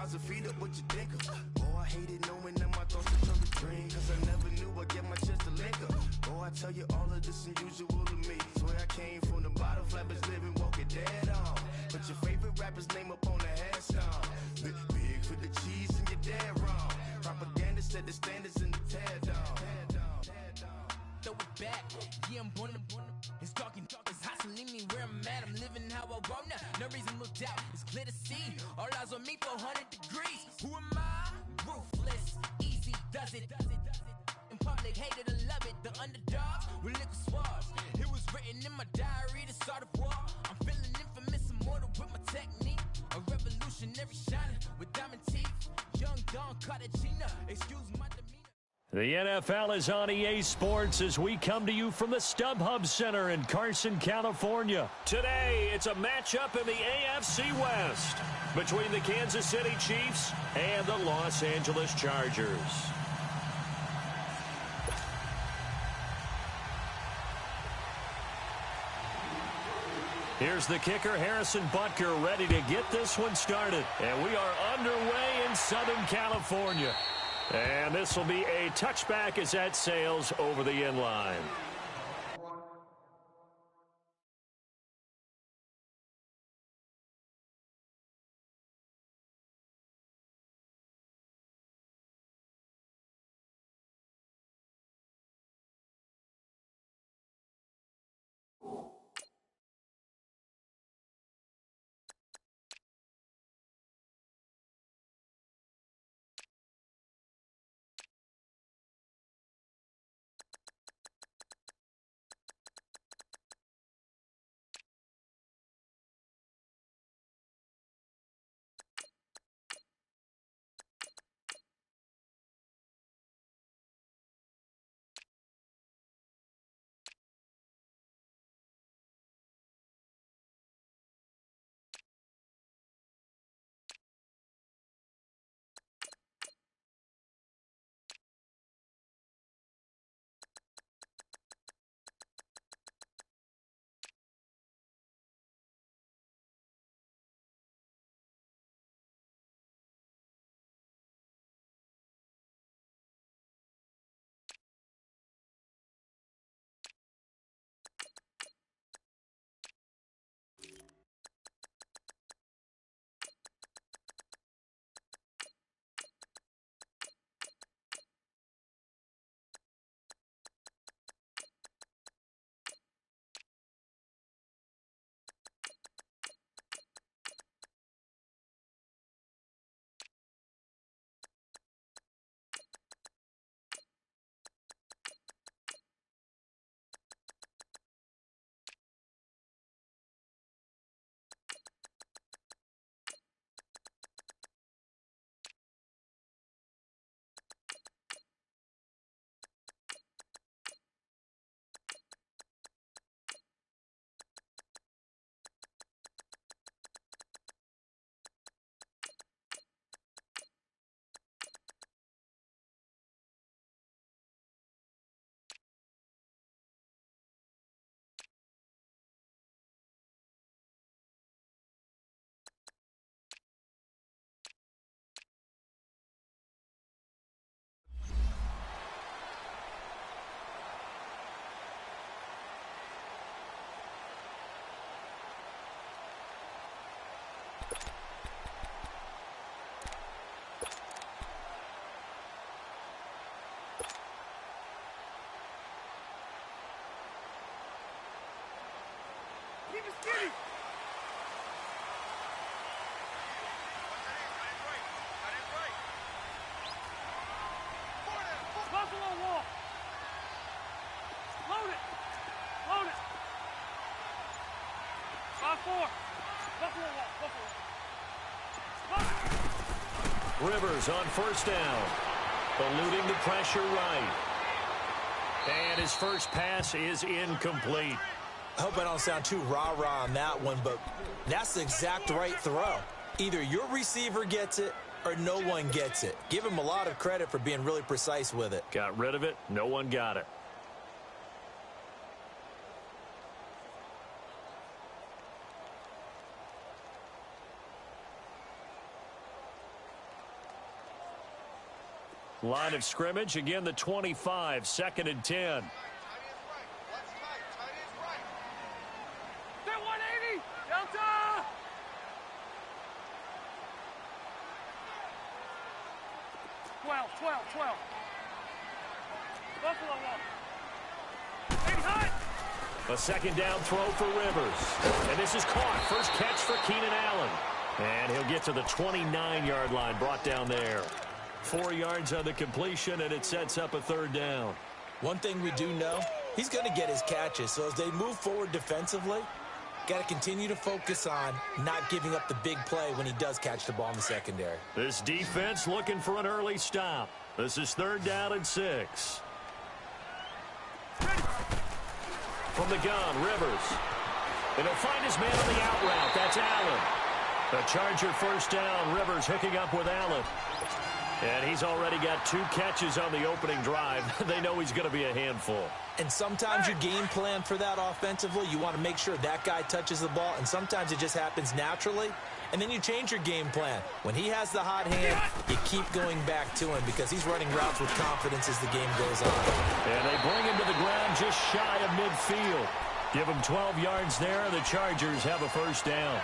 2,000 feet up, what you think of? Oh, I hated knowing that my thoughts would turn to dream, cause I never knew I'd get my chance to link up. Oh, I tell you all of this unusual to me. Swear I came from the bottom, flappers living, walking dead on. Put your favorite rapper's name up on the headstone. Big for the cheese and you're dead wrong. Propaganda set the standards in the tear down. Throw it back, yeah, I'm born to. It's dark, it's hot, so leave me where I'm at. I'm living how I want now. No reason looked out, it's clear to see. All eyes on me, 400 degrees. Who am I? Ruthless, easy, does it. In public, hated and love it. The underdogs with liquor swabs. It was written in my diary, the start of war. I'm feeling infamous, immortal with my technique. A revolutionary shining with diamond teeth. Young Don Cartagena, excuse my demeanor. The NFL is on EA Sports as we come to you from the StubHub Center in Carson, California. Today, it's a matchup in the AFC West between the Kansas City Chiefs and the Los Angeles Chargers. Here's the kicker, Harrison Butker, ready to get this one started. And we are underway in Southern California. And this will be a touchback as that sails over the end line. Rivers on first down, eluding the pressure right. And his first pass is incomplete. I hope I don't sound too rah-rah on that one, but that's the exact right throw. Either your receiver gets it or no one gets it. Give him a lot of credit for being really precise with it. Got rid of it. No one got it. Line of scrimmage, again the 25, 2nd and 10. 180, Delta! Twelve. Buffalo one. 80 high. A 2nd down throw for Rivers. And this is caught. First catch for Keenan Allen. And he'll get to the 29-yard line, brought down there. 4 yards on the completion, and it sets up a 3rd down. One thing we do know, he's going to get his catches. So as they move forward defensively, got to continue to focus on not giving up the big play when he does catch the ball in the secondary. This defense looking for an early stop. This is 3rd down and 6. From the gun, Rivers. And he'll find his man on the out route. That's Allen. The Charger 1st down. Rivers hooking up with Allen. And he's already got 2 catches on the opening drive. They know he's going to be a handful. And sometimes you game plan for that offensively. You want to make sure that guy touches the ball, and sometimes it just happens naturally. And then you change your game plan. When he has the hot hand, you keep going back to him because he's running routes with confidence as the game goes on. And they bring him to the ground just shy of midfield. Give him 12 yards there. The Chargers have a 1st down.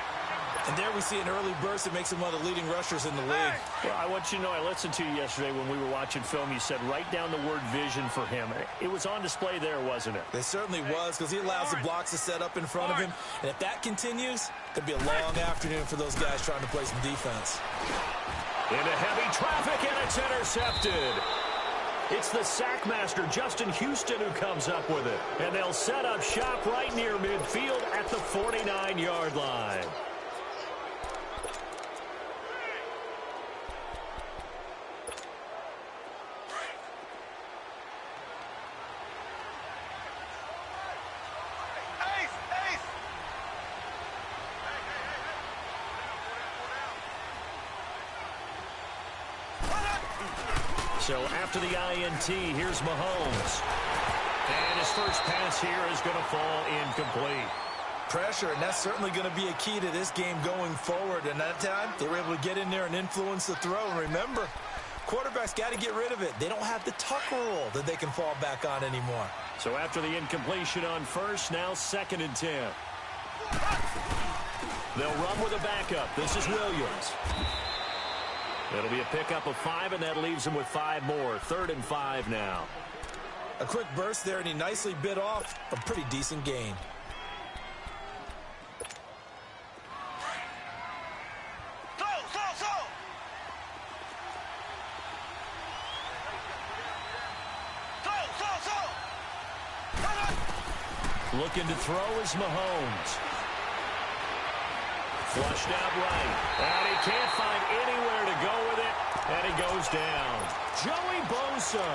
And there we see an early burst that makes him one of the leading rushers in the league. Well, I want you to know, I listened to you yesterday when we were watching film. You said write down the word vision for him. It was on display there, wasn't it? It certainly was, because he allows the blocks to set up in front of him. And if that continues, it could be a long afternoon for those guys trying to play some defense. Into heavy traffic, and it's intercepted. It's the sackmaster, Justin Houston, who comes up with it. And they'll set up shop right near midfield at the 49-yard line. So after the INT, here's Mahomes. And his first pass here is going to fall incomplete. Pressure, and that's certainly going to be a key to this game going forward. And that time, they were able to get in there and influence the throw. And remember, quarterbacks got to get rid of it. They don't have the tuck rule that they can fall back on anymore. So after the incompletion on first, now 2nd and 10. They'll run with a backup. This is Williams. It'll be a pickup of 5, and that leaves him with 5 more. 3rd and 5 now. A quick burst there, and he nicely bit off a pretty decent gain. Looking to throw is Mahomes. Flushed out right. And he can't find anywhere to go with it. And he goes down. Joey Bosa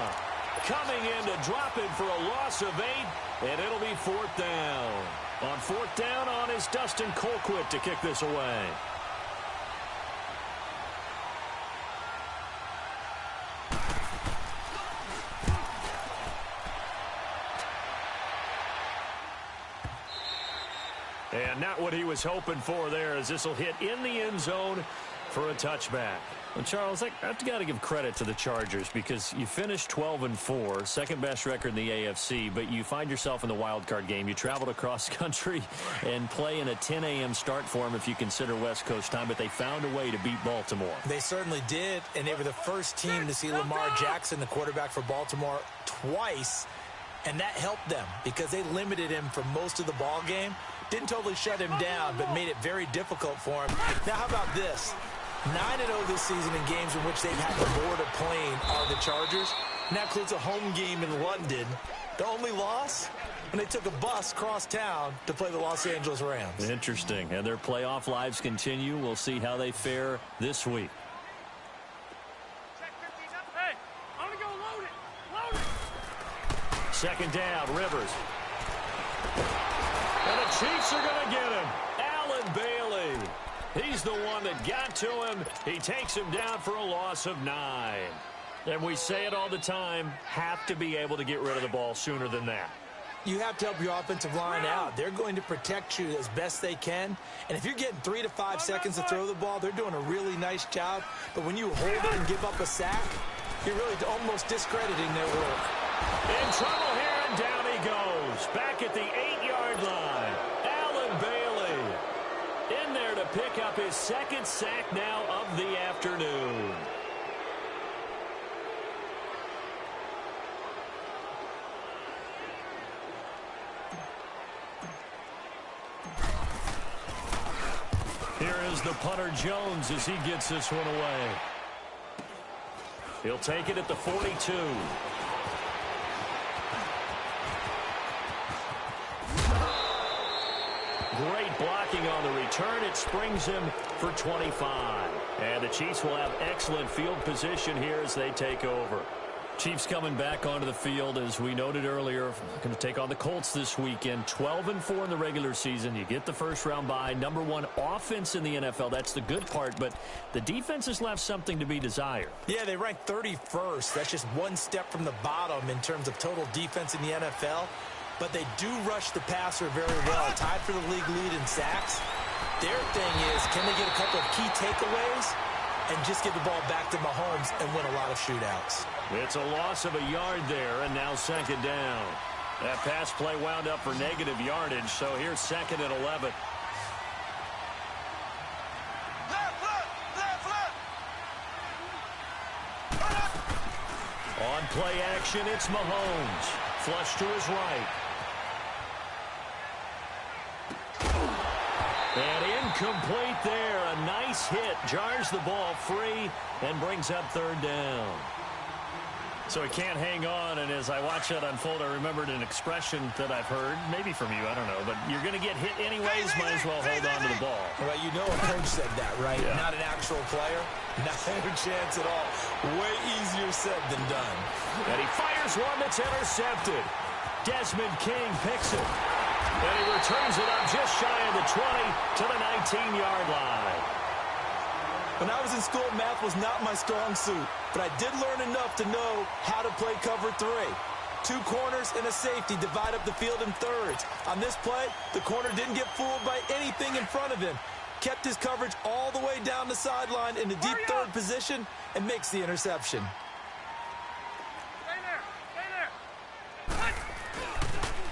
coming in to drop him for a loss of 8. And it'll be 4th down. On 4th down on is Dustin Colquitt to kick this away. And not what he was hoping for there, as this will hit in the end zone for a touchback. Well, Charles, I've got to give credit to the Chargers because you finished 12-4, second best record in the AFC, but you find yourself in the wild card game. You traveled across country and play in a 10 a.m. start for them if you consider West Coast time, but they found a way to beat Baltimore. They certainly did, and they were the first team to see Lamar Jackson, the quarterback for Baltimore, twice, and that helped them because they limited him for most of the ball game. Didn't totally shut him down, but made it very difficult for him. Now, how about this? 9-0 this season in games in which they've had to board a plane are the Chargers. And that includes a home game in London. The only loss? When they took a bus across town to play the Los Angeles Rams. Interesting. And their playoff lives continue. We'll see how they fare this week. Hey, I'm going to go load it. Load it. 2nd down, Rivers. And the Chiefs are going to get him. Allen Bailey. He's the one that got to him. He takes him down for a loss of 9. And we say it all the time, have to be able to get rid of the ball sooner than that. You have to help your offensive line out. They're going to protect you as best they can. And if you're getting 3 to 5 seconds to throw the ball, they're doing a really nice job. But when you hold it and give up a sack, You're really almost discrediting their work. In trouble here, and down he goes. Back at the 8-yard line. Allen Bailey in there to pick up his second sack now of the afternoon. Here is the punter Jones as he gets this one away. He'll take it at the 42. Great blocking on the return. It springs him for 25. And the Chiefs will have excellent field position here as they take over. Chiefs coming back onto the field, as we noted earlier, going to take on the Colts this weekend. 12-4 in the regular season. You get the first-round bye. Number 1 offense in the NFL. That's the good part, but the defense has left something to be desired. Yeah, they rank 31st. That's just one step from the bottom in terms of total defense in the NFL. But they do rush the passer very well. Tied for the league lead in sacks. Their thing is, can they get a couple of key takeaways and just get the ball back to Mahomes and win a lot of shootouts? It's a loss of a yard there, and now second down. That pass play wound up for negative yardage, so here's second and 11. On play action, it's Mahomes. Flush to his right. And incomplete there. A nice hit. Jars the ball free and brings up third down. So he can't hang on, and as I watch that unfold, I remembered an expression that I've heard, maybe from you, I don't know, but you're going to get hit anyways, might as well hold on to the ball. Well, you know a coach said that, right? Yeah. Not an actual player. Not a chance at all. Way easier said than done. And he fires one that's intercepted. Desmond King picks it. And he returns it up just shy of the 20 to the 19-yard line. When I was in school, math was not my strong suit, but I did learn enough to know how to play cover 3. 2 corners and a safety divide up the field in thirds. On this play, the corner didn't get fooled by anything in front of him. Kept his coverage all the way down the sideline in the deep third position and makes the interception. Stay there. Stay there.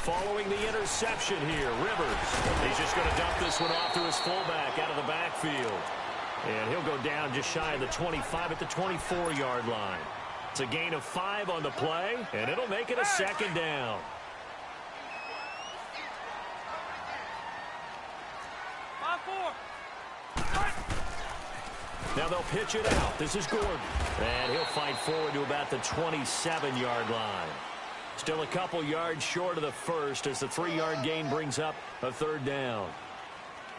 Following the interception here, Rivers. He's just going to dump this one off to his fullback out of the backfield. And he'll go down just shy of the 25 at the 24-yard line. It's a gain of 5 on the play, and it'll make it a second down. Now they'll pitch it out. This is Gordon. And he'll fight forward to about the 27-yard line. Still a couple yards short of the first as the 3-yard gain brings up a third down.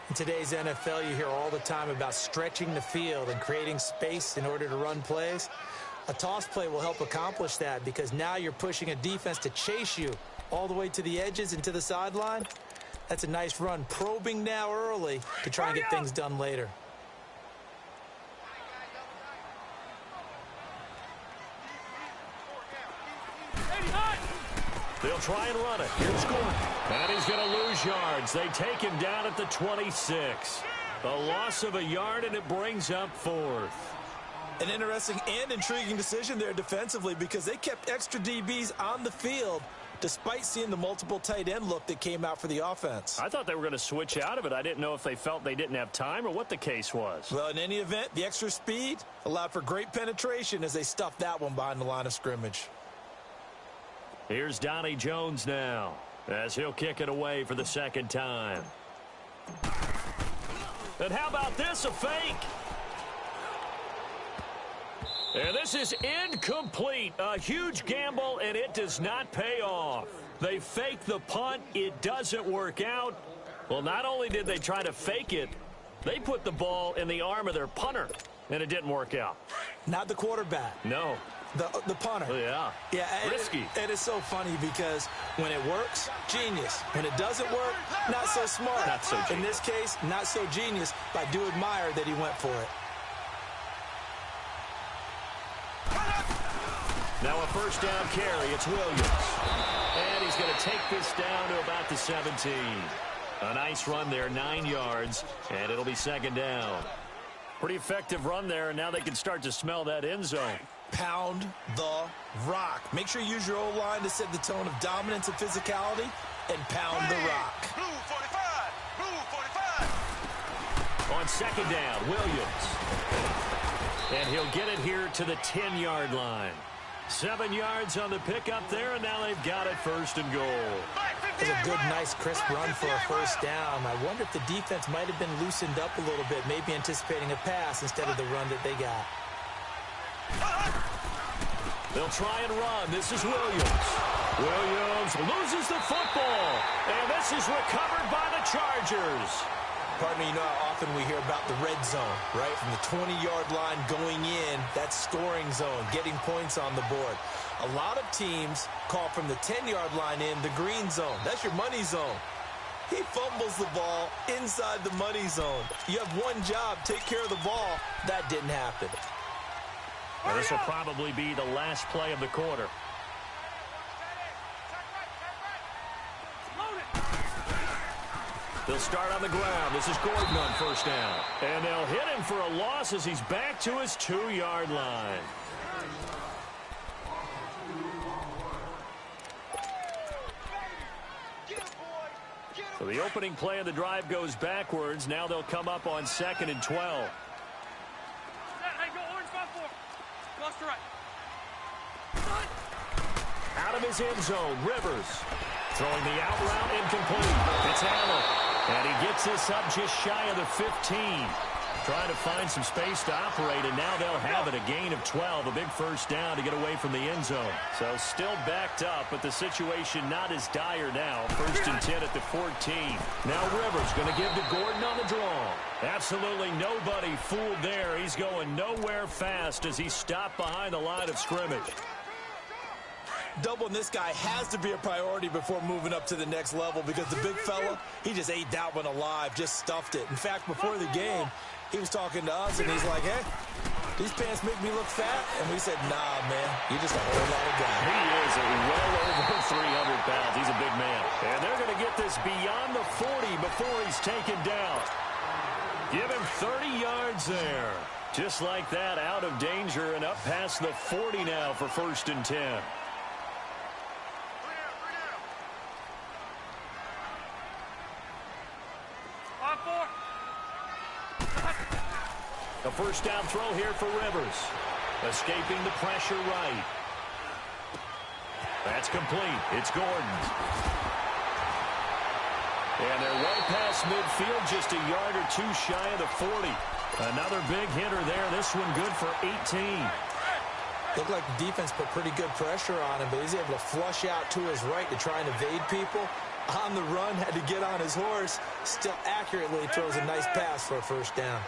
In today's NFL, you hear all the time about stretching the field and creating space in order to run plays. A toss play will help accomplish that because now you're pushing a defense to chase you all the way to the edges and to the sideline. That's a nice run, probing now early to try and get things done later. They'll try and run it. Here's Gordon. And he's going to lose yards. They take him down at the 26. A loss of a yard, and it brings up 4th. An interesting and intriguing decision there defensively because they kept extra DBs on the field despite seeing the multiple tight end look that came out for the offense. I thought they were going to switch out of it. I didn't know if they felt they didn't have time or what the case was. Well, in any event, the extra speed allowed for great penetration as they stuffed that one behind the line of scrimmage. Here's Donnie Jones now as he'll kick it away for the second time. And how about this, a fake? And this is incomplete. A huge gamble, and it does not pay off. They fake the punt. It doesn't work out. Well, not only did they try to fake it, they put the ball in the arm of their punter, and it didn't work out. Not the quarterback. No. The punter. Yeah. Risky. It is so funny because when it works, genius. When it doesn't work, not so smart. Not so genius. In this case, not so genius, but I do admire that he went for it. Now a first down carry. It's Williams. And he's going to take this down to about the 17. A nice run there, 9 yards, and it'll be second down. Pretty effective run there, and now they can start to smell that end zone. Pound the rock. Make sure you use your O-line to set the tone of dominance and physicality, and pound the rock. Blue 45. Blue 45. On second down, Williams. And he'll get it here to the 10-yard line. 7 yards on the pickup there, and now they've got it first and goal. It's a good, nice, crisp run for a first down. I wonder if the defense might have been loosened up a little bit, maybe anticipating a pass instead of the run that they got. They'll try and run. This is Williams. Williams loses the football, and this is recovered by the Chargers. Pardon me, you know how often we hear about the red zone, right? From the 20-yard line going in, that's scoring zone, getting points on the board. A lot of teams call from the 10-yard line in the green zone. That's your money zone. He fumbles the ball inside the money zone. You have one job, take care of the ball. That didn't happen. Well, this will probably be the last play of the quarter. They'll start on the ground. This is Gordon on first down. And they'll hit him for a loss as he's back to his 2-yard line. So the opening play of the drive goes backwards. Now they'll come up on 2nd and 12. Out of his end zone, Rivers. Throwing the out route, incomplete. It's Allen. And he gets this up just shy of the 15. Trying to find some space to operate, and now they'll have it. A gain of 12, a big first down to get away from the end zone. So still backed up, but the situation not as dire now. 1st and 10 at the 14. Now Rivers going to give to Gordon on the draw. Absolutely nobody fooled there. He's going nowhere fast as he stopped behind the line of scrimmage. Doubling this guy has to be a priority before moving up to the next level because the big fella, he just ate that one alive, just stuffed it. In fact, before the game, he was talking to us, and he's like, hey, these pants make me look fat? And we said, nah, man, you're just a whole lot of guy. He is well over 300 pounds. He's a big man. And they're going to get this beyond the 40 before he's taken down. Give him 30 yards there. Just like that, out of danger and up past the 40 now for 1st and 10. A first down throw here for Rivers. Escaping the pressure right. That's complete. It's Gordon. And they're way past midfield, just a yard or two shy of the 40. Another big hitter there. This one good for 18. Looked like the defense put pretty good pressure on him, but he's able to flush out to his right to try and evade people. On the run, had to get on his horse. Still accurately throws a nice pass for a first down.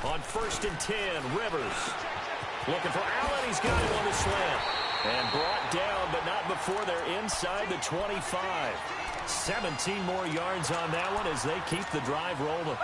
On 1st and 10, Rivers. Looking for Allen. He's got him on the slant. And brought down, but not before they're inside the 25. 17 more yards on that one as they keep the drive rolling.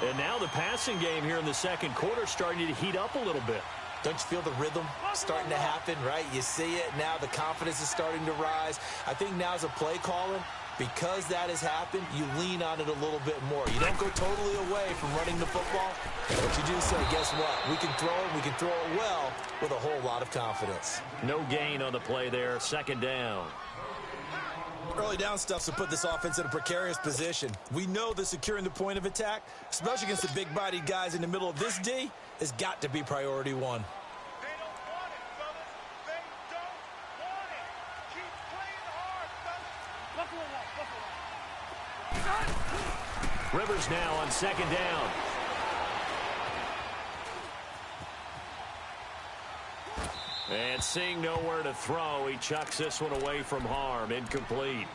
And now the passing game here in the second quarter starting to heat up a little bit. Don't you feel the rhythm starting to happen, right? You see it now. The confidence is starting to rise. I think now's a play calling. Because that has happened, you lean on it a little bit more. You don't go totally away from running the football, but you do say, guess what? We can throw it. We can throw it well with a whole lot of confidence. No gain on the play there. 2nd down. Early down stuff's to put this offense in a precarious position. We know that securing the point of attack, especially against the big-bodied guys in the middle of this D, has got to be priority one. Rivers now on 2nd down. And seeing nowhere to throw, he chucks this one away from harm. Incomplete.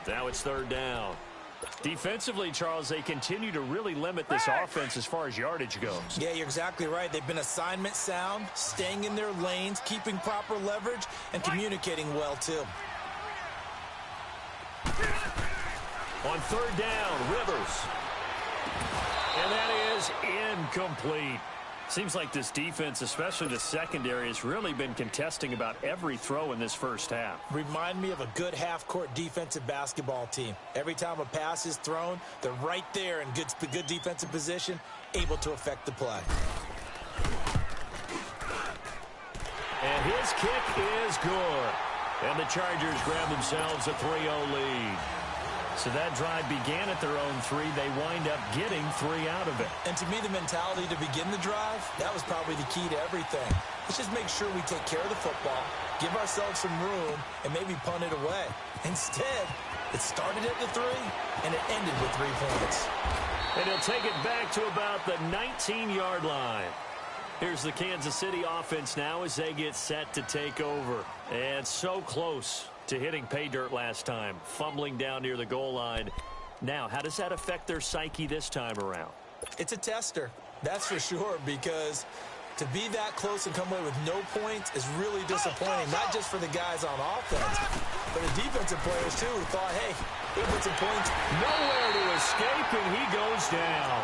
Now it's 3rd down. Defensively, Charles, they continue to really limit this offense as far as yardage goes. Yeah, you're exactly right. They've been assignment sound, staying in their lanes, keeping proper leverage, and communicating well, too. On 3rd down, Rivers. And that is incomplete. Seems like this defense, especially the secondary, has really been contesting about every throw in this first half. Remind me of a good half-court defensive basketball team. Every time a pass is thrown, they're right there in good defensive position, able to affect the play. And his kick is good. And the Chargers grab themselves a 3-0 lead. So that drive began at their own 3. They wind up getting 3 out of it. And to me, the mentality to begin the drive, that was probably the key to everything. Let's just make sure we take care of the football, give ourselves some room, and maybe punt it away. Instead, it started at the 3, and it ended with 3 points. And he'll take it back to about the 19-yard line. Here's the Kansas City offense now as they get set to take over. And so close to hitting pay dirt last time, fumbling down near the goal line. Now, how does that affect their psyche this time around? It's a tester, that's for sure, because to be that close and come away with no points is really disappointing, not just for the guys on offense, but the defensive players, too, who thought, hey, we'll put some points. Nowhere to escape, and he goes down.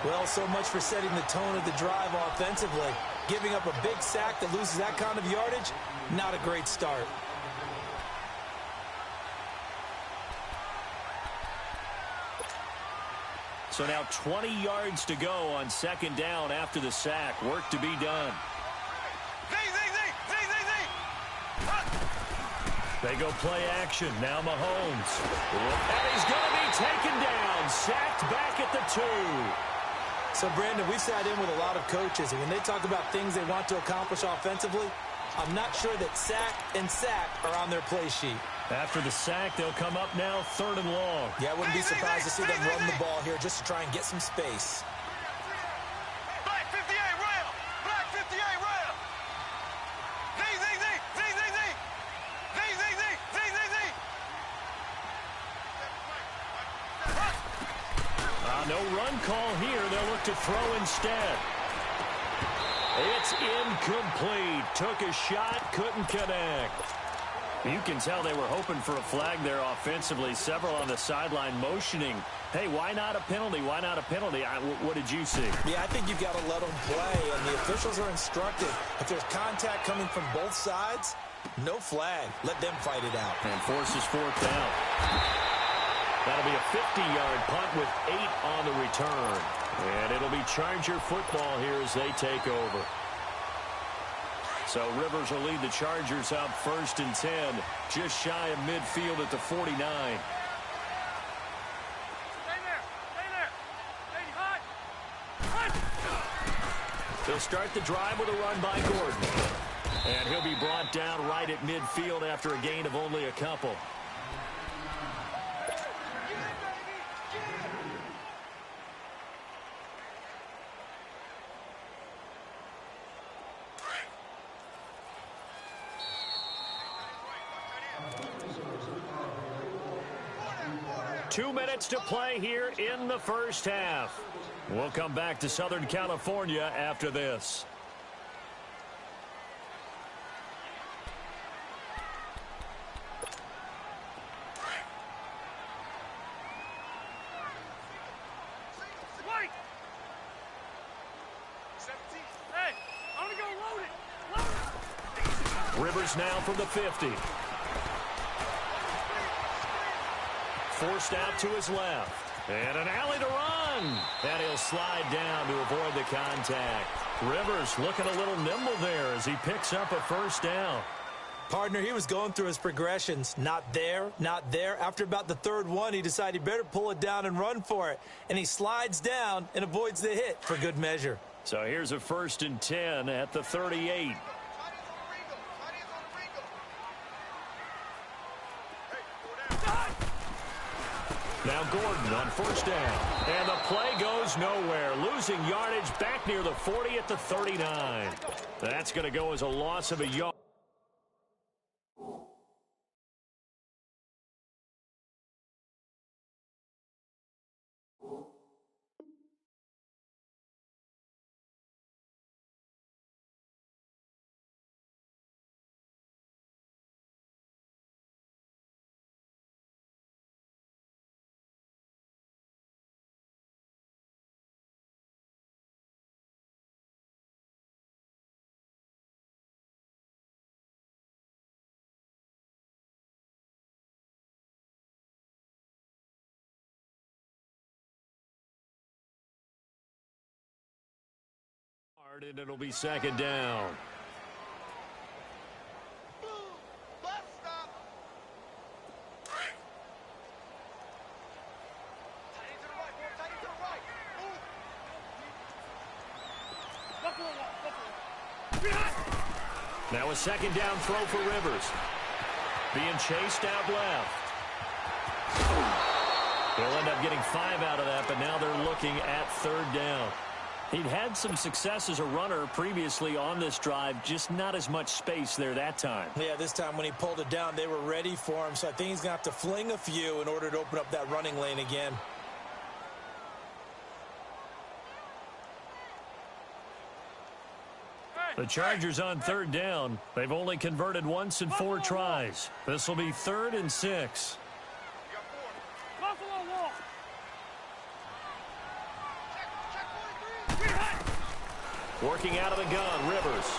Well, so much for setting the tone of the drive offensively. Giving up a big sack that loses that kind of yardage, not a great start. So now 20 yards to go on second down after the sack. Work to be done. They go play action. Now Mahomes. And he's going to be taken down. Sacked back at the 2. So, Brandon, we sat in with a lot of coaches, and when they talk about things they want to accomplish offensively, I'm not sure that sack and sack are on their play sheet. After the sack, they'll come up now 3rd and long. Yeah, I wouldn't be surprised to see them run the ball here just to try and get some space. Black 58, rail! Black 58, rail! No run call here. They'll look to throw instead. It's incomplete. Took a shot, couldn't connect. You can tell they were hoping for a flag there offensively. Several on the sideline motioning. Hey, why not a penalty? Why not a penalty? What did you see? Yeah, I think you've got to let them play, and the officials are instructed. If there's contact coming from both sides, no flag. Let them fight it out. And forces 4th down. That'll be a 50-yard punt with 8 on the return. And it'll be Charger football here as they take over. So Rivers will lead the Chargers up 1st and 10, just shy of midfield at the 49. Stay there. Stay there. Stay hot. Hot. They'll start the drive with a run by Gordon. And he'll be brought down right at midfield after a gain of only a couple. Two minutes to play here in the first half. We'll come back to Southern California after this. Wait. 17. Hey, I'm gonna go load it. Load it. Rivers now from the 50. Forced out to his left. And an alley to run. And he'll slide down to avoid the contact. Rivers looking a little nimble there as he picks up a 1st down. Partner, he was going through his progressions. Not there, not there. After about the 3rd one, he decided he better pull it down and run for it. And he slides down and avoids the hit for good measure. So here's a 1st and 10 at the 38. Now Gordon on 1st down. And the play goes nowhere. Losing yardage back near the 40 at the 39. That's going to go as a loss of a yard. And it'll be 2nd down. Now a second down throw for Rivers. Being chased out left. He'll end up getting 5 out of that, but now they're looking at third down. He'd had some success as a runner previously on this drive, just not as much space there that time. Yeah, this time when he pulled it down, they were ready for him, so I think he's going to have to fling a few in order to open up that running lane again. The Chargers on third down. They've only converted once in 4 tries. This will be 3rd and 6. Buffalo Wall. Working out of the gun, Rivers.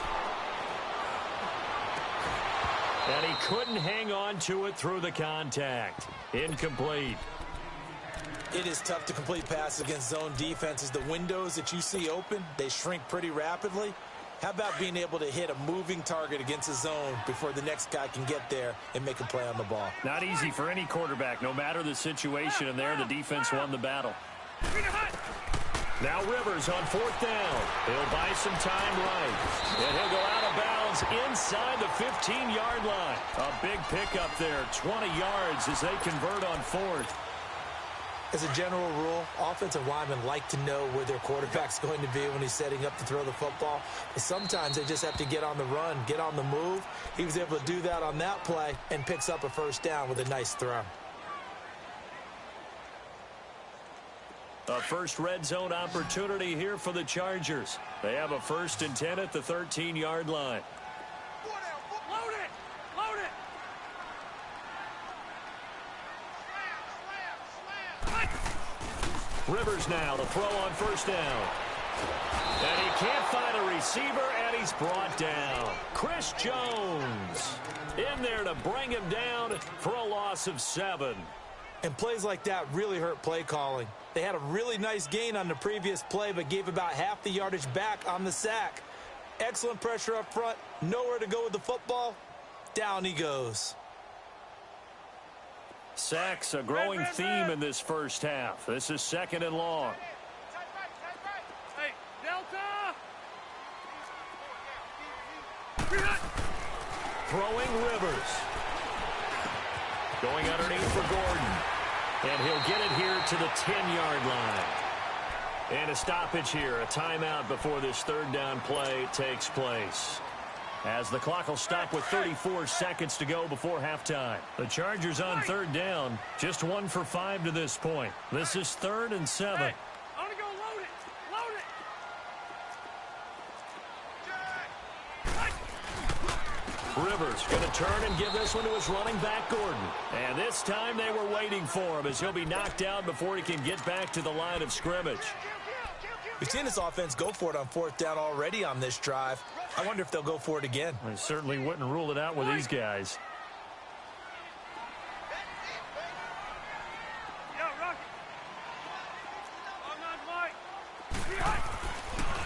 And he couldn't hang on to it through the contact. Incomplete. It is tough to complete passes against zone defenses. The windows that you see open, they shrink pretty rapidly. How about being able to hit a moving target against a zone before the next guy can get there and make a play on the ball? Not easy for any quarterback, no matter the situation, and there the defense won the battle. Now Rivers on 4th down. He'll buy some time right. And he'll go out of bounds inside the 15-yard line. A big pickup there, 20 yards as they convert on 4th. As a general rule, offensive linemen like to know where their quarterback's going to be when he's setting up to throw the football. But sometimes they just have to get on the run, get on the move. He was able to do that on that play and picks up a first down with a nice throw. A first red zone opportunity here for the Chargers. They have a 1st and 10 at the 13-yard line. Load it! Load it! Rivers now to throw on 1st down. And he can't find a receiver, and he's brought down. Chris Jones in there to bring him down for a loss of 7. And plays like that really hurt play calling. They had a really nice gain on the previous play, but gave about half the yardage back on the sack. Excellent pressure up front. Nowhere to go with the football. Down he goes. Sacks, a growing theme in this first half. This is 2nd and long. Hey, Delta! Throwing Rivers. Going underneath for Gordon. And he'll get it here to the 10-yard line. And a stoppage here, a timeout before this 3rd down play takes place. As the clock will stop with 34 seconds to go before halftime. The Chargers on 3rd down, just 1 for 5 to this point. This is 3rd and 7. Hey, I want to go load it! Load it! Rivers going to turn and give this one to his running back, Gordon. And this time they were waiting for him as he'll be knocked down before he can get back to the line of scrimmage. We've seen this offense go for it on 4th down already on this drive. I wonder if they'll go for it again. I certainly wouldn't rule it out with these guys.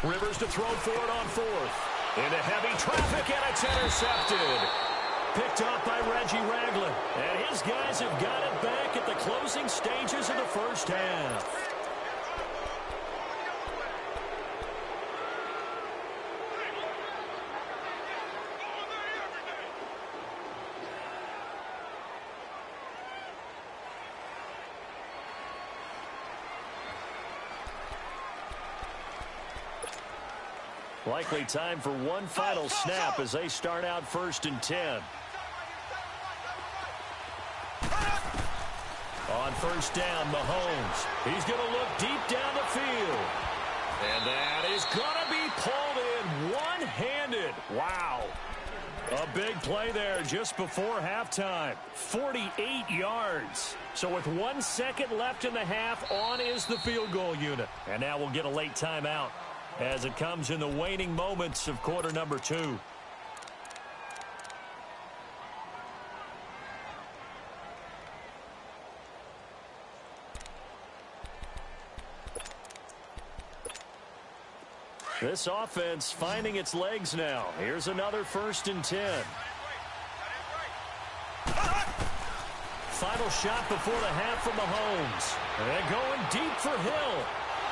Rivers to throw for it on 4th. Into heavy traffic, and it's intercepted. Picked off by Reggie Ragland. And his guys have got it back at the closing stages of the first half. Likely time for one final snap as they start out 1st and 10. On 1st down, Mahomes. He's going to look deep down the field. And that is going to be pulled in one-handed. Wow. A big play there just before halftime. 48 yards. So with 1 second left in the half, on is the field goal unit. And now we'll get a late timeout as it comes in the waning moments of quarter number 2. This offense finding its legs now. Here's another 1st and 10. Final shot before the half from Mahomes. And going deep for Hill.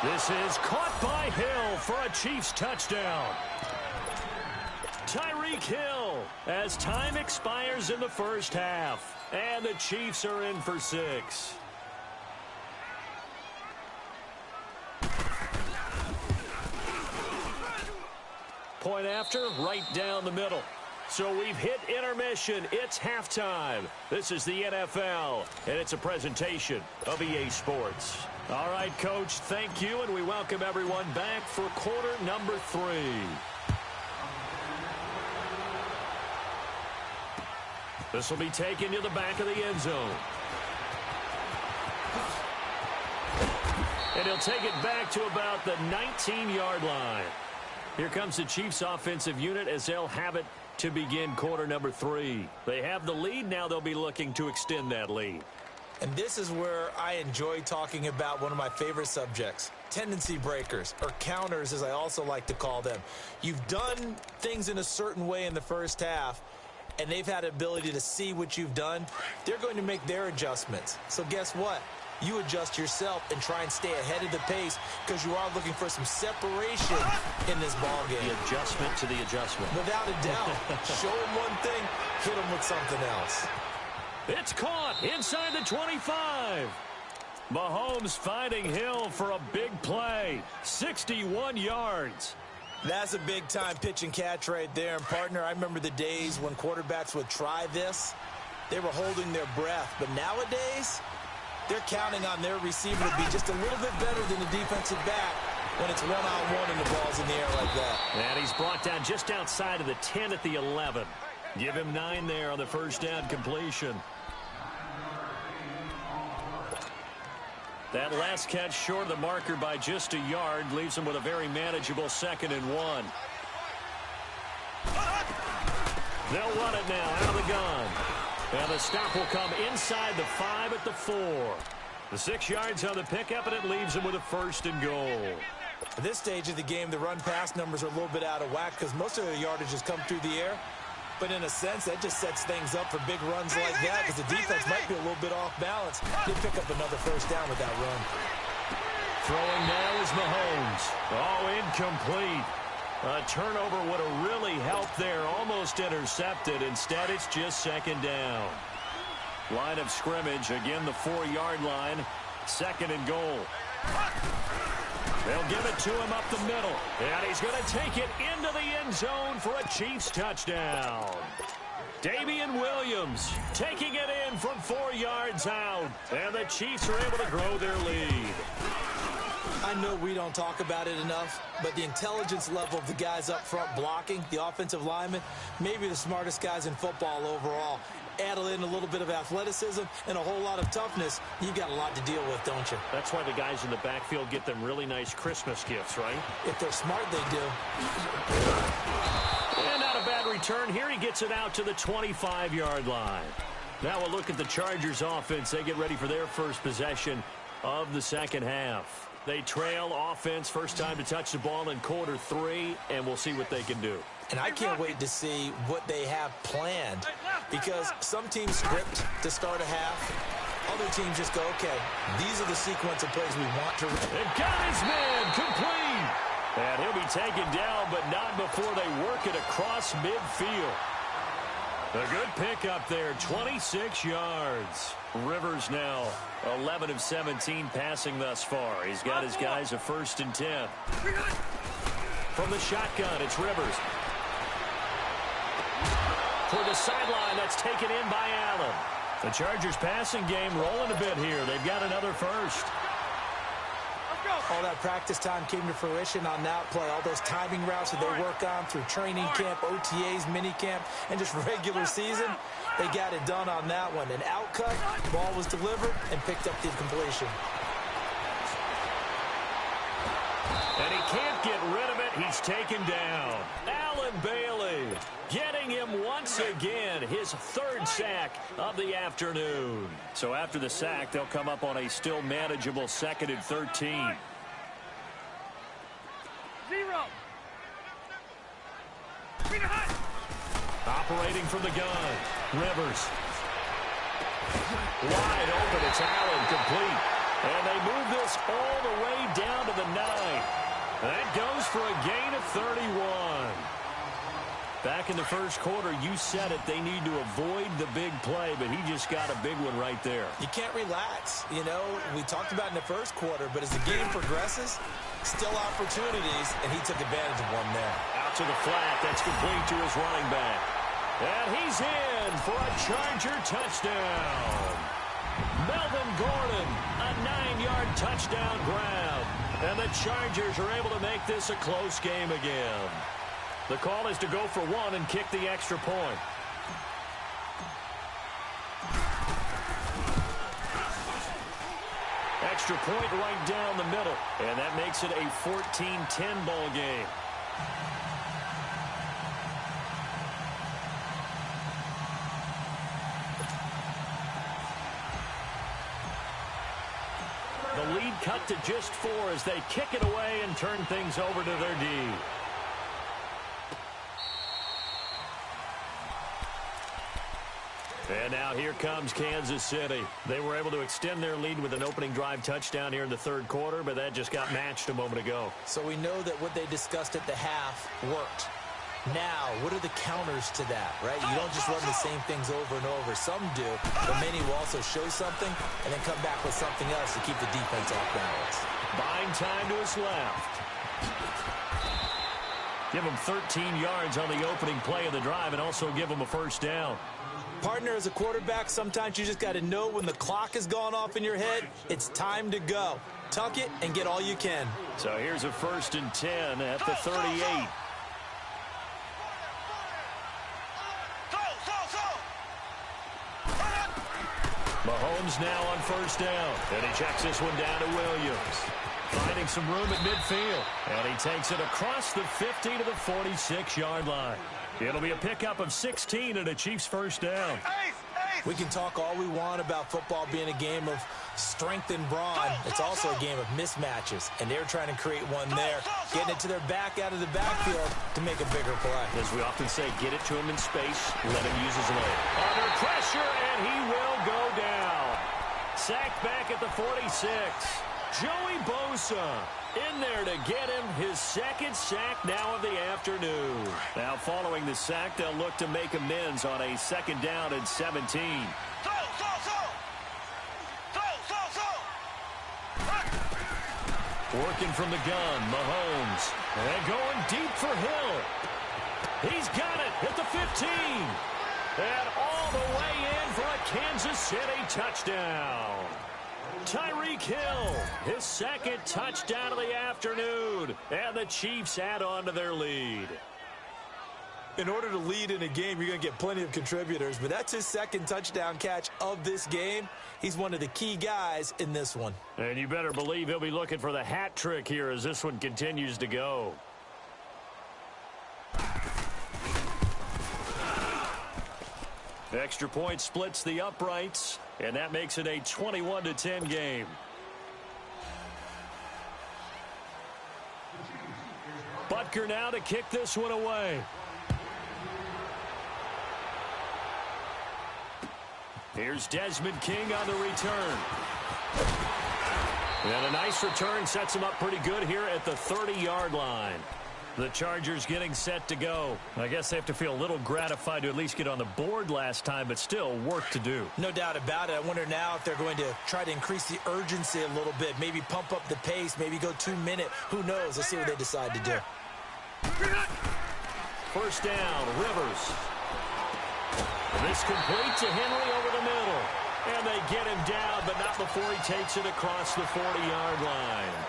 This is caught by Hill for a Chiefs touchdown. Tyreek Hill, as time expires in the first half. And the Chiefs are in for 6. Point after, right down the middle. So we've hit intermission. It's halftime. This is the NFL, and it's a presentation of EA Sports. All right, Coach, thank you, and we welcome everyone back for quarter number 3. This will be taken to the back of the end zone. And he'll take it back to about the 19-yard line. Here comes the Chiefs offensive unit as they'll have it to begin quarter number 3. They have the lead. Now they'll be looking to extend that lead. And this is where I enjoy talking about one of my favorite subjects, tendency breakers, or counters as I also like to call them. You've done things in a certain way in the first half, and they've had the ability to see what you've done. They're going to make their adjustments. So guess what? You adjust yourself and try and stay ahead of the pace because you are looking for some separation in this ball game. The adjustment to the adjustment. Without a doubt. Show them one thing, hit them with something else. It's caught inside the 25. Mahomes finding Hill for a big play. 61 yards. That's a big-time pitch and catch right there. And, partner, I remember the days when quarterbacks would try this. They were holding their breath. But nowadays, they're counting on their receiver to be just a little bit better than the defensive back when it's one-on-one and the ball's in the air like that. And he's brought down just outside of the 10 at the 11. Give him 9 there on the first down completion. That last catch short of the marker by just a yard leaves him with a very manageable 2nd and 1. They'll run it now out of the gun. And the stop will come inside the 5 at the 4. The 6 yards on the pickup, and it leaves him with a 1st and goal. At this stage of the game, the run-pass numbers are a little bit out of whack because most of the yardage has come through the air. But in a sense, that just sets things up for big runs like that because the defense might be a little bit off balance. They pick up another 1st down with that run. Throwing now is Mahomes. Oh, incomplete. A turnover would have really helped there. Almost intercepted. Instead, it's just 2nd down. Line of scrimmage. Again, the 4-yard line. 2nd and goal. They'll give it to him up the middle. And he's going to take it into the end zone for a Chiefs touchdown. Damian Williams taking it in from 4 yards out. And the Chiefs are able to grow their lead. I know we don't talk about it enough, but the intelligence level of the guys up front blocking, the offensive linemen, maybe the smartest guys in football overall. Add in a little bit of athleticism and a whole lot of toughness, you got a lot to deal with, don't you? That's why the guys in the backfield get them really nice Christmas gifts, right? If they're smart, they do. And not a bad return. Here he gets it out to the 25-yard line. Now we'll look at the Chargers offense. They get ready for their first possession of the second half. They trail offense, first time to touch the ball in quarter 3, and we'll see what they can do. And I can't wait to see what they have planned because some teams script to start a half. Other teams just go, okay, these are the sequence of plays we want to run. And got his man complete. And he'll be taken down, but not before they work it across midfield. A good pickup there, 26 yards. Rivers now 11 of 17 passing thus far. He's got his guys a 1st and 10. From the shotgun, it's Rivers. For the sideline, that's taken in by Allen. The Chargers passing game rolling a bit here. They've got another 1st. All that practice time came to fruition on that play. All those timing routes that they work on through training camp, OTAs, minicamp, and just regular season, they got it done on that one. An outcut, ball was delivered, and picked up the completion. And he can't get rid of it. He's taken down. Allen Bailey getting him once again, his 3rd sack of the afternoon. So after the sack, they'll come up on a still manageable 2nd and 13. 0. Operating from the gun, Rivers. Wide open, it's Allen, complete. And they move this all the way down to the 9. That goes for a gain of 31. Back in the first quarter, you said it, they need to avoid the big play, but he just got a big one right there. You can't relax. You know, we talked about in the first quarter, but as the game progresses, still opportunities, and he took advantage of one there. Out to the flat. That's complete to his running back. And he's in for a Charger touchdown. Melvin Gordon, a 9-yard touchdown grab. And the Chargers are able to make this a close game again. The call is to go for one and kick the extra point. Extra point right down the middle. And that makes it a 14-10 ball game. The lead cut to just 4 as they kick it away and turn things over to their D. And now here comes Kansas City. They were able to extend their lead with an opening drive touchdown here in the third quarter, but that just got matched a moment ago. So we know that what they discussed at the half worked. Now, what are the counters to that, right? You don't just run the same things over and over. Some do, but many will also show something and then come back with something else to keep the defense off balance. Buying time to his left. Give him 13 yards on the opening play of the drive and also give him a first down. Partner, as a quarterback, sometimes you just got to know when the clock has gone off in your head, it's time to go. Tuck it and get all you can. So here's a 1st and 10 at the 38. Mahomes now on first down. And he checks this one down to Williams. Finding some room at midfield. And he takes it across the 50 to the 46-yard line. It'll be a pickup of 16 and a Chiefs first down. We can talk all we want about football being a game of strength and brawn. It's also a game of mismatches, and they're trying to create one there, getting it to their back out of the backfield to make a bigger play. As we often say, get it to him in space, let him use his leg. Under pressure, and he will go down. Sacked back at the 46. Joey Bosa in there to get him his second sack now of the afternoon. Now following the sack, they'll look to make amends on a 2nd down and 17. Working from the gun, Mahomes. And going deep for Hill. He's got it at the 15. And all the way in for a Kansas City touchdown. Tyreek Hill, his 2nd touchdown of the afternoon, and the Chiefs add on to their lead. In order to lead in a game, you're going to get plenty of contributors, but that's his 2nd touchdown catch of this game. He's one of the key guys in this one. And you better believe he'll be looking for the hat trick here as this one continues to go. Extra point splits the uprights, and that makes it a 21-10 game. Butker now to kick this one away. Here's Desmond King on the return. And a nice return sets him up pretty good here at the 30-yard line. The Chargers getting set to go. I guess they have to feel a little gratified to at least get on the board last time, but still work to do. No doubt about it. I wonder now if they're going to try to increase the urgency a little bit, maybe pump up the pace, maybe go 2-minute. Who knows? Let's see what they decide to do. First down, Rivers. And this complete to Henry over the middle. And they get him down, but not before he takes it across the 40-yard line.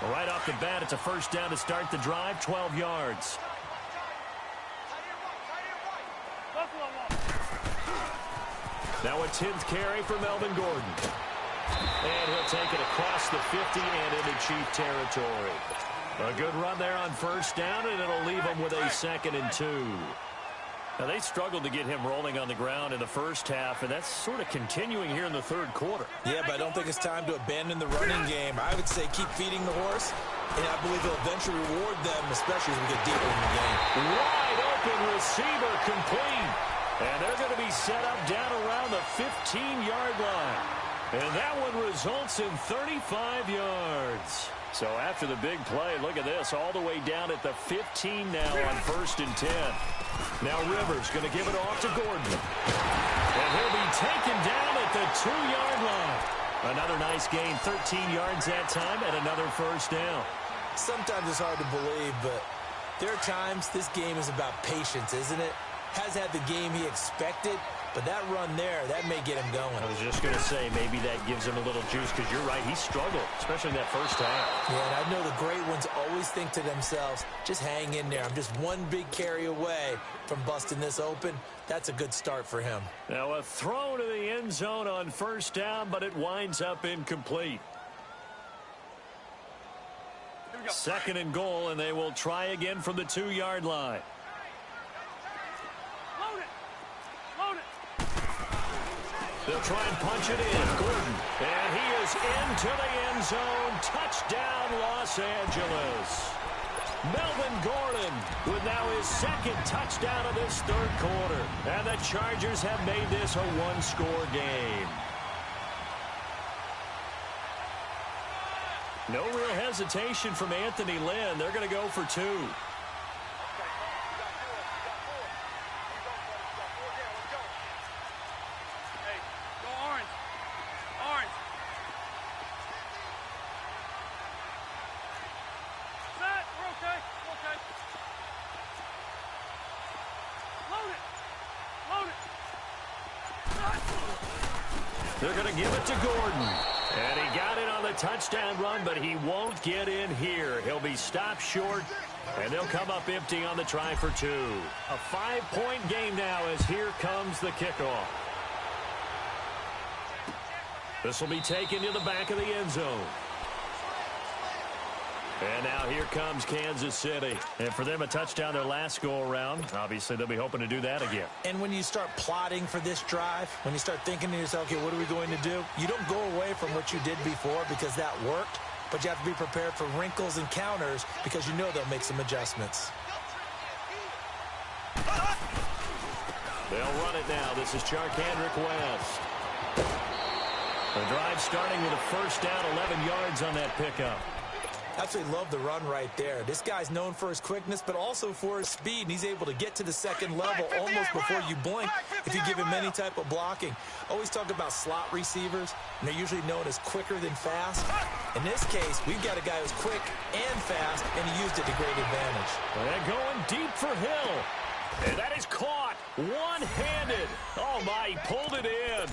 Right off the bat, it's a first down to start the drive, 12 yards. Now a 10th carry for Melvin Gordon. And he'll take it across the 50 and into Chief territory. A good run there on first down, and it'll leave him with a 2nd and 2. Now, they struggled to get him rolling on the ground in the first half, and that's sort of continuing here in the third quarter. Yeah, but I don't think it's time to abandon the running game. I would say keep feeding the horse, and I believe he'll eventually reward them, especially as we get deeper in the game. Wide open receiver complete. And they're going to be set up down around the 15-yard line. And that one results in 35 yards. So after the big play, look at this, all the way down at the 15 now on 1st and 10. Now Rivers going to give it off to Gordon. And he'll be taken down at the 2-yard line. Another nice gain, 13 yards that time, and another first down. Sometimes it's hard to believe, but there are times this game is about patience, isn't it? Has had the game he expected, but that run there, that may get him going. I was just going to say, maybe that gives him a little juice, because you're right, he struggled, especially in that first half. Yeah, and I know the great ones always think to themselves, just hang in there. I'm just one big carry away from busting this open. That's a good start for him. Now a throw to the end zone on 1st down, but it winds up incomplete. 2nd and goal, and they will try again from the 2-yard line. They'll try and punch it in. Gordon. And he is into the end zone. Touchdown, Los Angeles. Melvin Gordon with now his 2nd touchdown of this 3rd quarter. And the Chargers have made this a 1-score game. No real hesitation from Anthony Lynn. They're going to go for 2. They're going to give it to Gordon. And he got it on the touchdown run, but he won't get in here. He'll be stopped short, and they'll come up empty on the try for 2. A 5-point game now as here comes the kickoff. This will be taken to the back of the end zone. And now here comes Kansas City. And for them, a touchdown their last go-around. Obviously, they'll be hoping to do that again. And when you start plotting for this drive, when you start thinking to yourself, okay, what are we going to do? You don't go away from what you did before because that worked, but you have to be prepared for wrinkles and counters because you know they'll make some adjustments. They'll run it now. This is Charkandrick West. The drive starting with a 1st down, 11 yards on that pickup. Absolutely love the run right there. This guy's known for his quickness, but also for his speed, and he's able to get to the 2nd level almost before you blink if you give him any type of blocking. Always talk about slot receivers, and they're usually known as quicker than fast. In this case, we've got a guy who's quick and fast, and he used it to great advantage. And going deep for Hill. And that is caught one-handed. Oh, my, he pulled it in.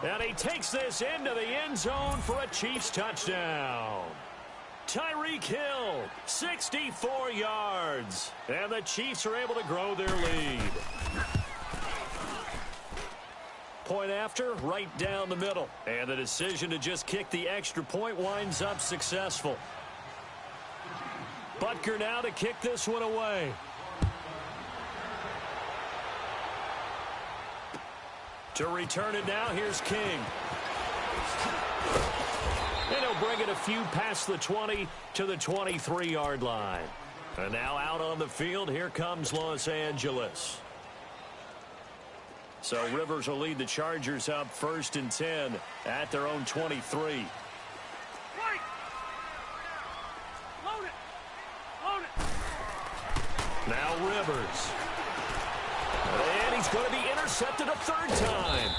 And he takes this into the end zone for a Chiefs touchdown. Tyreek Hill, 64 yards. And the Chiefs are able to grow their lead. Point after, right down the middle. And the decision to just kick the extra point winds up successful. Butker now to kick this one away. To return it now, here's King. And he'll bring it a few past the 20 to the 23-yard line. And now out on the field, here comes Los Angeles. So Rivers will lead the Chargers up 1st and 10 at their own 23. Now Rivers. And he's going to be intercepted a 3rd time.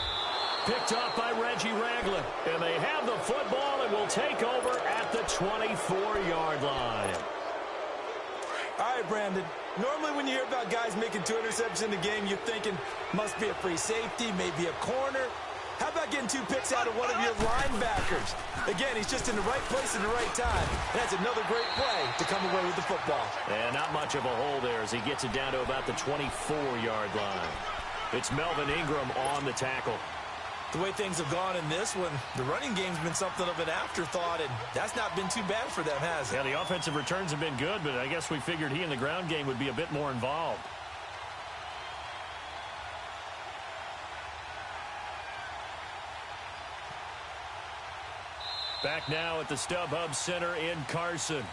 Picked off by Reggie Ragland. And they have the football and will take over at the 24-yard line. All right, Brandon. Normally when you hear about guys making 2 interceptions in the game, you're thinking must be a free safety, maybe a corner. How about getting 2 picks out of one of your linebackers? Again, he's just in the right place in the right time. That's another great play to come away with the football. And not much of a hole there as he gets it down to about the 24-yard line. It's Melvin Ingram on the tackle. The way things have gone in this one, the running game's been something of an afterthought, and that's not been too bad for them, has it? Yeah, the offensive returns have been good, but I guess we figured he in the ground game would be a bit more involved. Back now at the StubHub Center in Carson.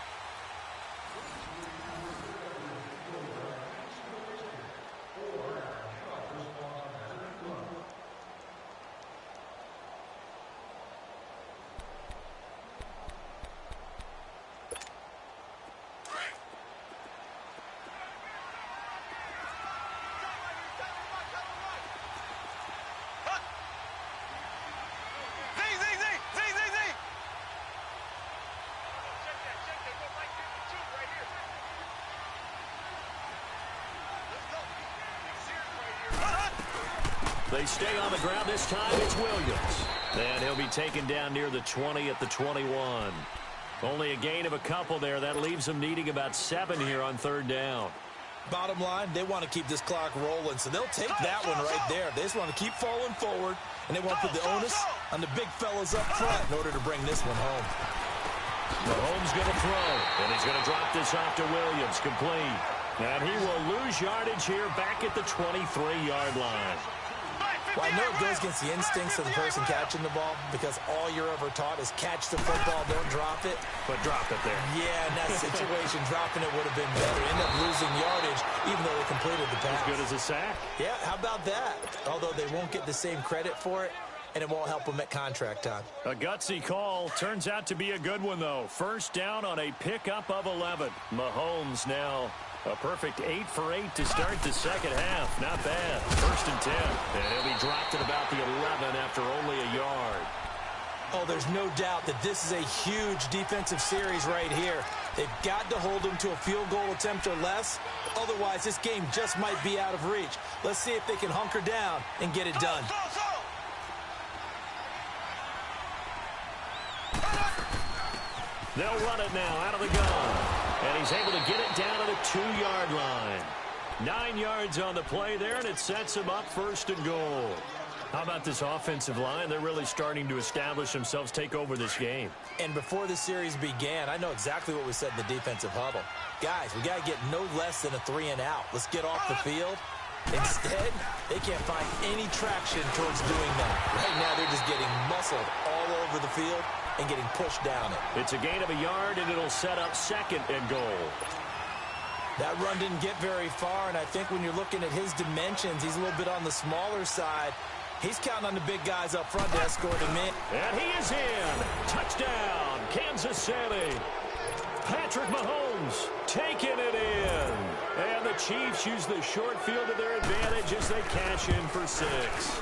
They stay on the ground this time. It's Williams. And he'll be taken down near the 20 at the 21. Only a gain of a couple there. That leaves them needing about 7 here on 3rd down. Bottom line, they want to keep this clock rolling, so they'll take that one right there. They just want to keep falling forward, and they want to put the onus on the big fellas up front in order to bring this one home. Mahomes going to throw, and he's going to drop this off to Williams, complete. And he will lose yardage here back at the 23-yard line. Well, I know it goes against the instincts of the person catching the ball because all you're ever taught is catch the football, don't drop it. But drop it there. Yeah, in that situation, dropping it would have been better. End up losing yardage, even though they completed the pass. As good as a sack. Yeah, how about that? Although they won't get the same credit for it, and it won't help them at contract time. A gutsy call. Turns out to be a good one, though. 1st down on a pickup of 11. Mahomes now a perfect 8 for 8 to start the 2nd half. Not bad. 1st and 10. And he'll be dropped at about the 11 after only a yard. Oh, there's no doubt that this is a huge defensive series right here. They've got to hold them to a field goal attempt or less. Otherwise, this game just might be out of reach. Let's see if they can hunker down and get it done. They'll run it now out of the gun. And he's able to get it down to the 2-yard line. 9 yards on the play there, and it sets him up 1st and goal. How about this offensive line? They're really starting to establish themselves, take over this game. And before the series began, I know exactly what we said in the defensive huddle. Guys, we got to get no less than a 3-and-out. Let's get off the field. Instead, they can't find any traction towards doing that. Right now, they're just getting muscled all over the field and getting pushed down it. It's a gain of a yard, and it'll set up 2nd and goal. That run didn't get very far, and I think when you're looking at his dimensions, he's a little bit on the smaller side. He's counting on the big guys up front to escort him in. And he is in. Touchdown, Kansas City. Patrick Mahomes taking it in. And the Chiefs use the short field to their advantage as they cash in for 6.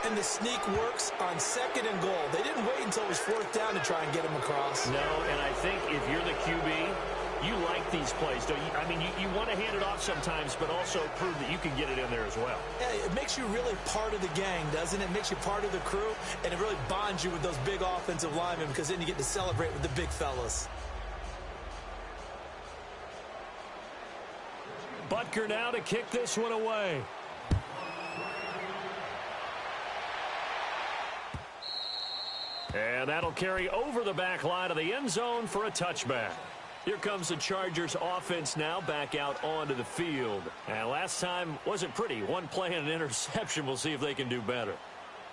And the sneak works on 2nd and goal. They didn't wait until it was 4th down to try and get him across. No, and I think if you're the QB, you like these plays, don't you? I mean, you want to hand it off sometimes, but also prove that you can get it in there as well. Yeah, it makes you really part of the gang, doesn't it? It makes you part of the crew, and it really bonds you with those big offensive linemen because then you get to celebrate with the big fellas. Butker now to kick this one away. And that'll carry over the back line of the end zone for a touchback. Here comes the Chargers offense now back out onto the field. And last time wasn't pretty. One play and an interception. We'll see if they can do better.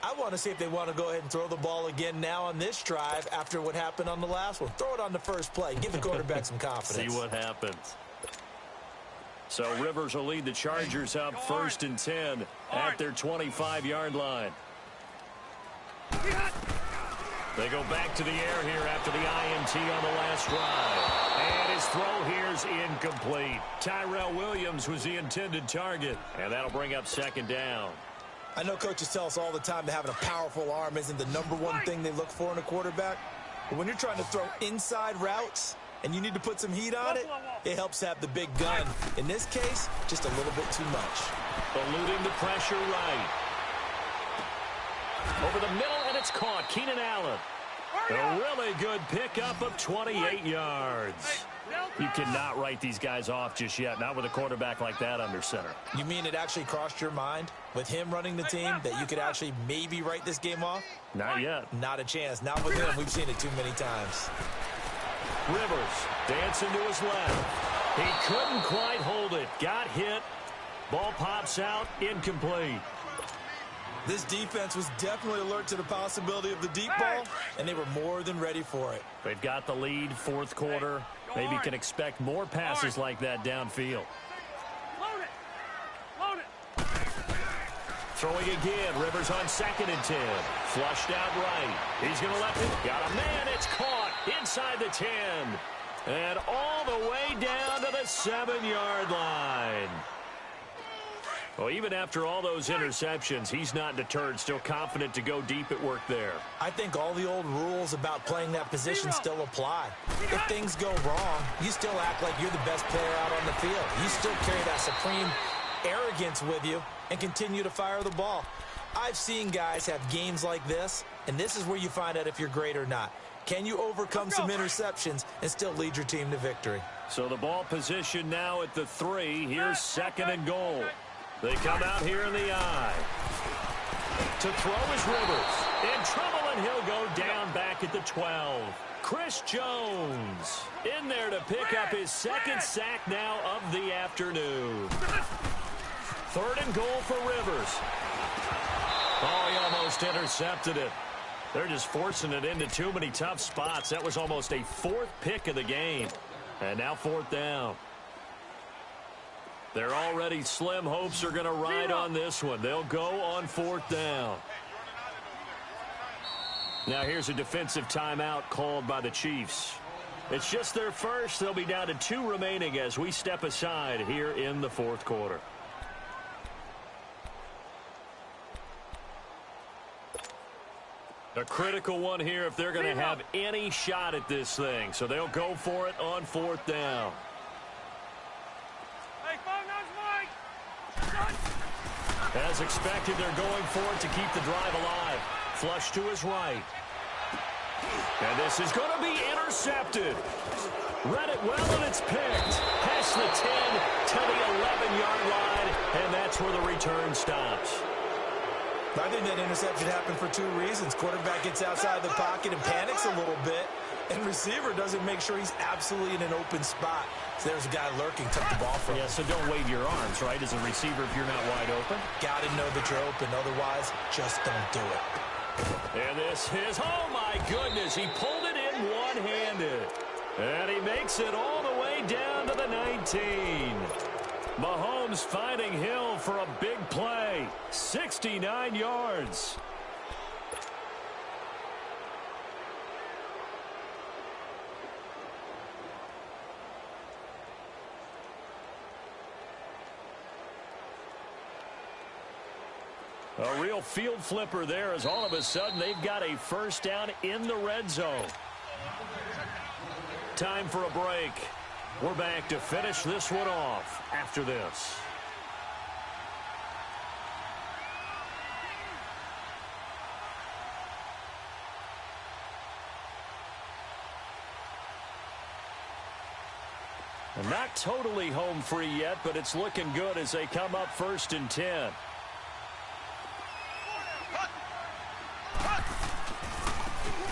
I want to see if they want to go ahead and throw the ball again now on this drive after what happened on the last one. Throw it on the first play. Give the quarterback some confidence. See what happens. So Rivers will lead the Chargers up 1st and 10 at their 25-yard line. They go back to the air here after the INT on the last drive. And his throw here is incomplete. Tyrell Williams was the intended target. And that'll bring up 2nd down. I know coaches tell us all the time that having a powerful arm isn't the #1 thing they look for in a quarterback. But when you're trying to throw inside routes and you need to put some heat on it, it helps have the big gun. In this case, just a little bit too much. Eluding the pressure right. Over the middle, and it's caught. Keenan Allen. A really good pickup of 28 yards. You cannot write these guys off just yet, not with a quarterback like that under center. You mean it actually crossed your mind with him running the team that you could actually maybe write this game off? Not yet. Not a chance. Not with him. We've seen it too many times. Rivers dancing to his left. He couldn't quite hold it. Got hit. Ball pops out. Incomplete. This defense was definitely alert to the possibility of the deep ball, and they were more than ready for it. They've got the lead, 4th quarter. Maybe can expect more passes like that downfield. Load it. Load it. Throwing again. Rivers on 2nd and 10. Flushed out right. He's going to let it. Got a man. It's caught inside the 10. And all the way down to the 7-yard line. Well, even after all those interceptions, he's not deterred, still confident to go deep at work there. I think all the old rules about playing that position still apply. If things go wrong, you still act like you're the best player out on the field. You still carry that supreme arrogance with you and continue to fire the ball. I've seen guys have games like this, and this is where you find out if you're great or not. Can you overcome some interceptions and still lead your team to victory? So the ball position now at the 3. Here's 2nd and goal. They come out here in the I. To throw is Rivers. In trouble, and he'll go down back at the 12. Chris Jones in there to pick up his 2nd sack now of the afternoon. 3rd and goal for Rivers. Oh, he almost intercepted it. They're just forcing it into too many tough spots. That was almost a 4th pick of the game. And now 4th down. Their already slim hopes are going to ride on this one. They'll go on 4th down. Now here's a defensive timeout called by the Chiefs. It's just their first. They'll be down to 2 remaining as we step aside here in the 4th quarter. A critical one here if they're going to have any shot at this thing. So they'll go for it on 4th down. Hey, phone knows Mike. As expected, they're going for it to keep the drive alive. Flush to his right. And this is going to be intercepted. Read it well, and it's picked. Past the 10 to the 11-yard line, and that's where the return stops. I think that interception happened for 2 reasons. Quarterback gets outside the pocket and panics a little bit, and receiver doesn't make sure he's absolutely in an open spot. So there's a guy lurking, took the ball from him. Yeah, so don't wave your arms, right, as a receiver if you're not wide open. Got to know that you're open. Otherwise, just don't do it. And this is, oh my goodness, he pulled it in one-handed. And he makes it all the way down to the 19. Mahomes finding Hill for a big play. 69 yards. A real field flipper there as all of a sudden they've got a 1st down in the red zone. Time for a break. We're back to finish this one off after this. And not totally home free yet, but it's looking good as they come up 1st and 10.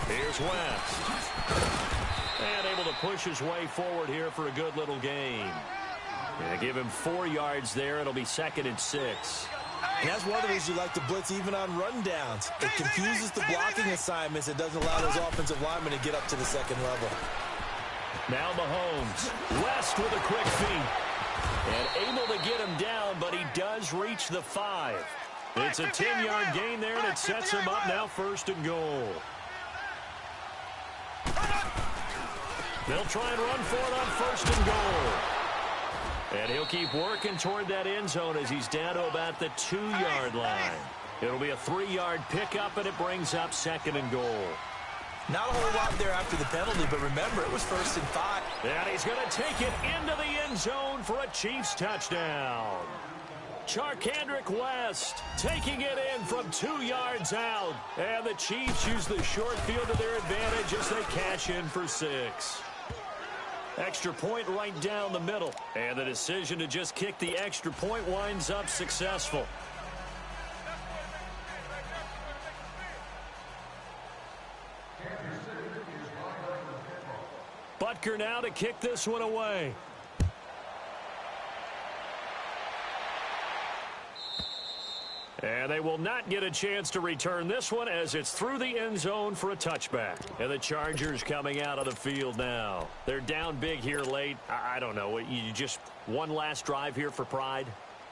Here's West. And able to push his way forward here for a good little gain. Yeah, give him 4 yards there. It'll be 2nd and 6. And that's one of the reasons you like to blitz even on rundowns. It confuses the blocking assignments. It doesn't allow those offensive linemen to get up to the 2nd level. Now Mahomes. West with a quick feed. And able to get him down, but he does reach the 5. It's a 10-yard gain there, and it sets him up now 1st and goal. They'll try and run for it on 1st and goal. And he'll keep working toward that end zone as he's down to about the 2-yard line. It'll be a 3-yard pickup, and it brings up 2nd and goal. Not a whole lot there after the penalty, but remember, it was 1st and 5. And he's going to take it into the end zone for a Chiefs touchdown. Charkandrick West taking it in from 2 yards out. And the Chiefs use the short field to their advantage as they cash in for 6. Extra point right down the middle. And the decision to just kick the extra point winds up successful. Butker now to kick this one away. And they will not get a chance to return this one as it's through the end zone for a touchback. And the Chargers coming out of the field now. They're down big here late. I don't know. You just one last drive here for pride?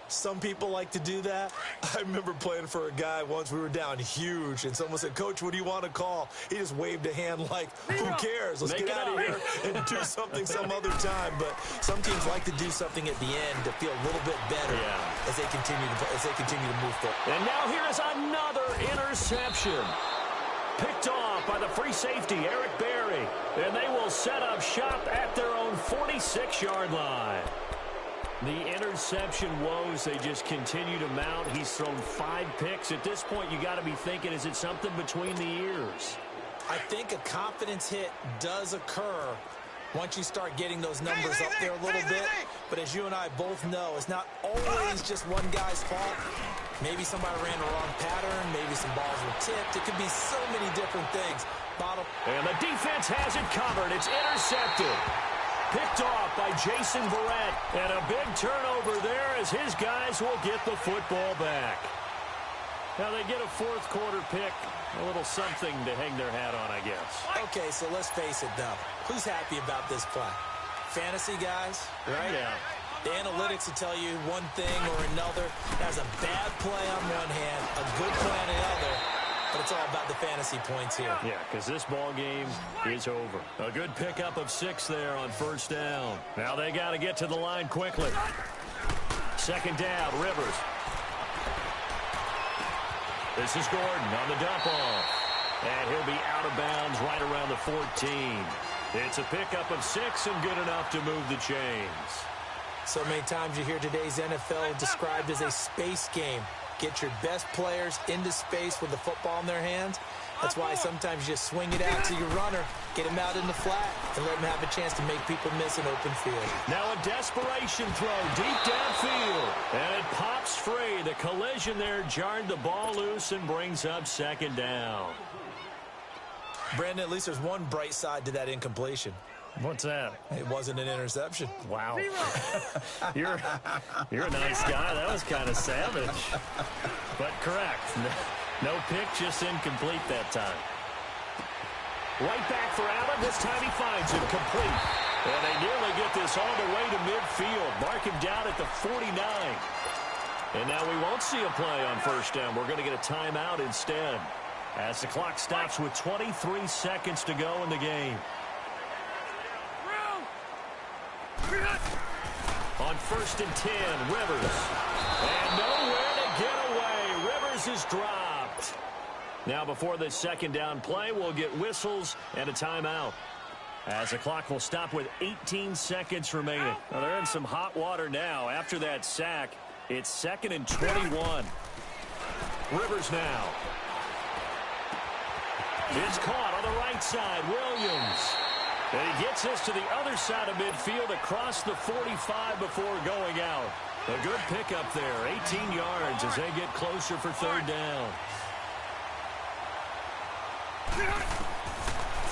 Some people like to do that. I remember playing for a guy once. We were down huge, and someone said, "Coach, what do you want to call?" He just waved a hand like, "Who cares? Let's get out of here and do something some other time." But some teams like to do something at the end to feel a little bit better as they continue to move forward. And now here is another interception. Picked off by the free safety, Eric Berry. And they will set up shop at their own 46-yard line. The interception woes, they just continue to mount. He's thrown 5 picks. At this point, you got to be thinking, is it something between the ears? I think a confidence hit does occur once you start getting those numbers up there a little bit. But as you and I both know, it's not always just one guy's fault. Maybe somebody ran the wrong pattern. Maybe some balls were tipped. It could be so many different things. And the defense has it covered. It's intercepted. Picked off by Jason Verrett. And a big turnover there as his guys will get the football back. Now they get a fourth quarter pick. A little something to hang their hat on, I guess. Okay, so let's face it, though. Who's happy about this play? Fantasy guys, right? Yeah. The analytics will tell you one thing or another. That's a bad play on one hand, a good play on the other. But it's all about the fantasy points here. Yeah, because this ball game is over. A good pickup of 6 there on first down. Now they got to get to the line quickly. Second down, Rivers. This is Gordon on the dump off. And he'll be out of bounds right around the 14. It's a pickup of 6 and good enough to move the chains. So many times you hear today's NFL described as a space game. Get your best players into space with the football in their hands. That's why sometimes you just swing it out to your runner, get him out in the flat, and let him have a chance to make people miss an open field. Now a desperation throw deep downfield. And it pops free. The collision there jarred the ball loose and brings up second down. Brandon, at least there's one bright side to that incompletion. What's that? It wasn't an interception. Wow. You're a nice guy. That was kind of savage. But correct. No pick, just incomplete that time. Right back for Allen. This time he finds him complete. And they nearly get this all the way to midfield. Mark him down at the 49. And now we won't see a play on first down. We're going to get a timeout instead, as the clock stops with 23 seconds to go in the game. On first and 10, Rivers. And nowhere to get away. Rivers is dropped. Now before this second down play, we'll get whistles and a timeout, as the clock will stop with 18 seconds remaining. Well, they're in some hot water now. After that sack, it's 2nd and 21. Rivers now. It's caught on the right side. Williams. And he gets this to the other side of midfield across the 45 before going out. A good pickup there, 18 yards as they get closer for third down.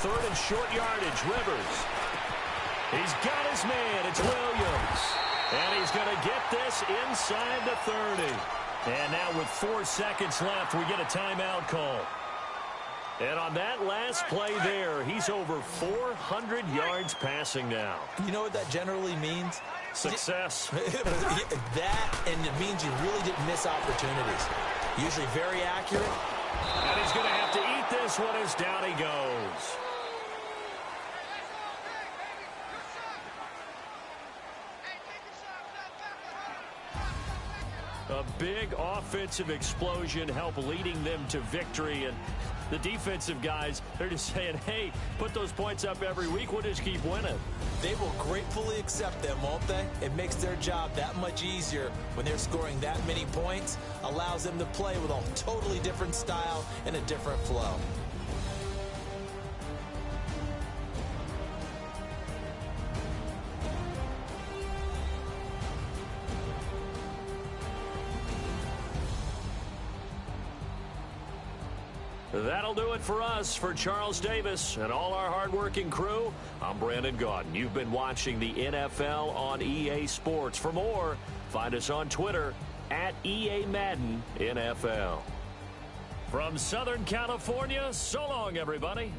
Third and short yardage, Rivers. He's got his man, it's Williams. And he's going to get this inside the 30. And now with 4 seconds left, we get a timeout call. And on that last play there, he's over 400 yards passing now. You know what that generally means? Success. That, and it means you really didn't miss opportunities. Usually very accurate. And he's going to have to eat this one as down he goes. A big offensive explosion helped leading them to victory. And the defensive guys, they're just saying, hey, put those points up every week. We'll just keep winning. They will gratefully accept them, won't they? It makes their job that much easier when they're scoring that many points. Allows them to play with a totally different style and a different flow. That'll do it for us. For Charles Davis and all our hardworking crew, I'm Brandon Gaudin. You've been watching the NFL on EA Sports. For more, find us on Twitter at EA Madden NFL. From Southern California, so long, everybody.